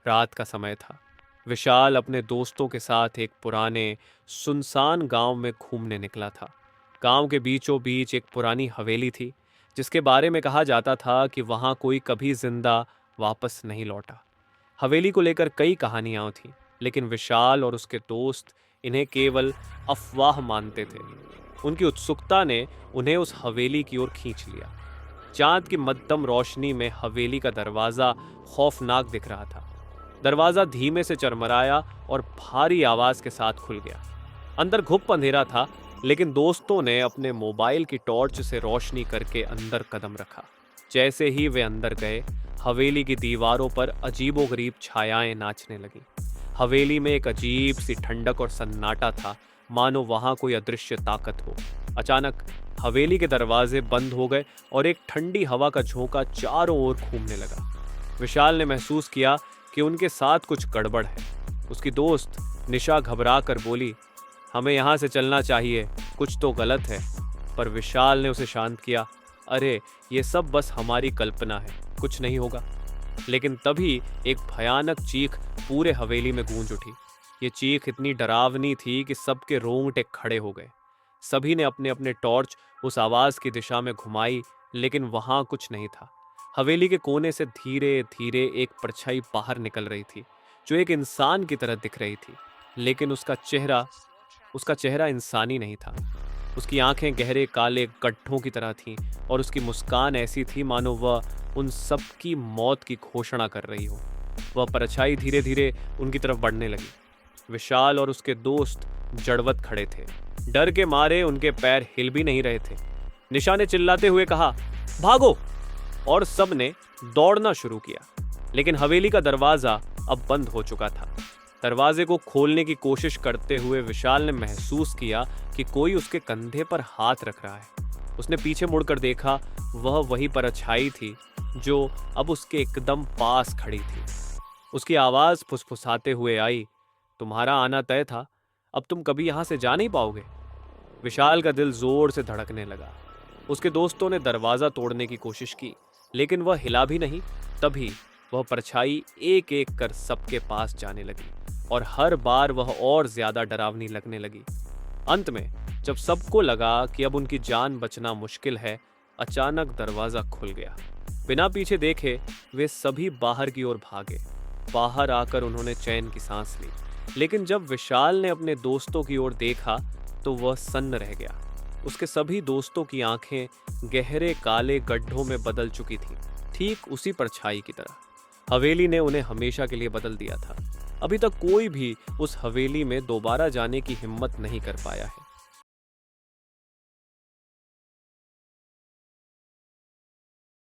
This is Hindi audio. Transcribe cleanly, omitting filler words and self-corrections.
रात का समय था। विशाल अपने दोस्तों के साथ एक पुराने सुनसान गांव में घूमने निकला था। गांव के बीचों बीच एक पुरानी हवेली थी, जिसके बारे में कहा जाता था कि वहां कोई कभी जिंदा वापस नहीं लौटा। हवेली को लेकर कई कहानियां थीं, लेकिन विशाल और उसके दोस्त इन्हें केवल अफवाह मानते थे। उनकी उत्सुकता ने उन्हें उस हवेली की ओर खींच लिया। चांद की मध्यम रोशनी में हवेली का दरवाजा खौफनाक दिख रहा था। दरवाजा धीमे से चरमराया और भारी आवाज के साथ खुल गया। अंदर घुप अंधेरा था, लेकिन दोस्तों ने अपने मोबाइल की टॉर्च से रोशनी करके अंदर कदम रखा। जैसे ही वे अंदर गए, हवेली की दीवारों पर अजीबोगरीब छायाएं नाचने लगीं। हवेली में एक अजीब सी ठंडक और सन्नाटा था, मानो वहां कोई अदृश्य ताकत हो। अचानक हवेली के दरवाजे बंद हो गए और एक ठंडी हवा का झोंका चारों ओर घूमने लगा। विशाल ने महसूस किया कि उनके साथ कुछ गड़बड़ है। उसकी दोस्त निशा घबरा कर बोली, हमें यहाँ से चलना चाहिए, कुछ तो गलत है। पर विशाल ने उसे शांत किया, अरे ये सब बस हमारी कल्पना है, कुछ नहीं होगा। लेकिन तभी एक भयानक चीख पूरे हवेली में गूंज उठी। ये चीख इतनी डरावनी थी कि सबके रोंगटे खड़े हो गए। सभी ने अपने अपने टॉर्च उस आवाज की दिशा में घुमाई, लेकिन वहां कुछ नहीं था। हवेली के कोने से धीरे धीरे एक परछाई बाहर निकल रही थी, जो एक इंसान की तरह दिख रही थी, लेकिन उसका चेहरा इंसानी नहीं था। उसकी आंखें गहरे काले गड्ढों की तरह थीं और उसकी मुस्कान ऐसी थी मानो वह उन सब की मौत की घोषणा कर रही हो। वह परछाई धीरे धीरे उनकी तरफ बढ़ने लगी। विशाल और उसके दोस्त जड़वत खड़े थे। डर के मारे उनके पैर हिल भी नहीं रहे थे। निशा ने चिल्लाते हुए कहा, भागो! और सब ने दौड़ना शुरू किया। लेकिन हवेली का दरवाजा अब बंद हो चुका था। दरवाजे को खोलने की कोशिश करते हुए विशाल ने महसूस किया कि कोई उसके कंधे पर हाथ रख रहा है। उसने पीछे मुड़कर देखा, वह वही परछाई थी जो अब उसके एकदम पास खड़ी थी। उसकी आवाज फुसफुसाते हुए आई, तुम्हारा आना तय था, अब तुम कभी यहां से जा नहीं पाओगे। विशाल का दिल जोर से धड़कने लगा। उसके दोस्तों ने दरवाजा तोड़ने की कोशिश की, लेकिन वह हिला भी नहीं। तभी वह परछाई एक एक कर सबके पास जाने लगी और हर बार वह और ज्यादा डरावनी लगने लगी। अंत में जब सबको लगा कि अब उनकी जान बचना मुश्किल है, अचानक दरवाजा खुल गया। बिना पीछे देखे वे सभी बाहर की ओर भागे। बाहर आकर उन्होंने चैन की सांस ली, लेकिन जब विशाल ने अपने दोस्तों की ओर देखा तो वह सन्न रह गया। उसके सभी दोस्तों की आंखें गहरे काले गड्ढों में बदल चुकी थीं, ठीक उसी परछाई की तरह। हवेली ने उन्हें हमेशा के लिए बदल दिया था। अभी तक कोई भी उस हवेली में दोबारा जाने की हिम्मत नहीं कर पाया है।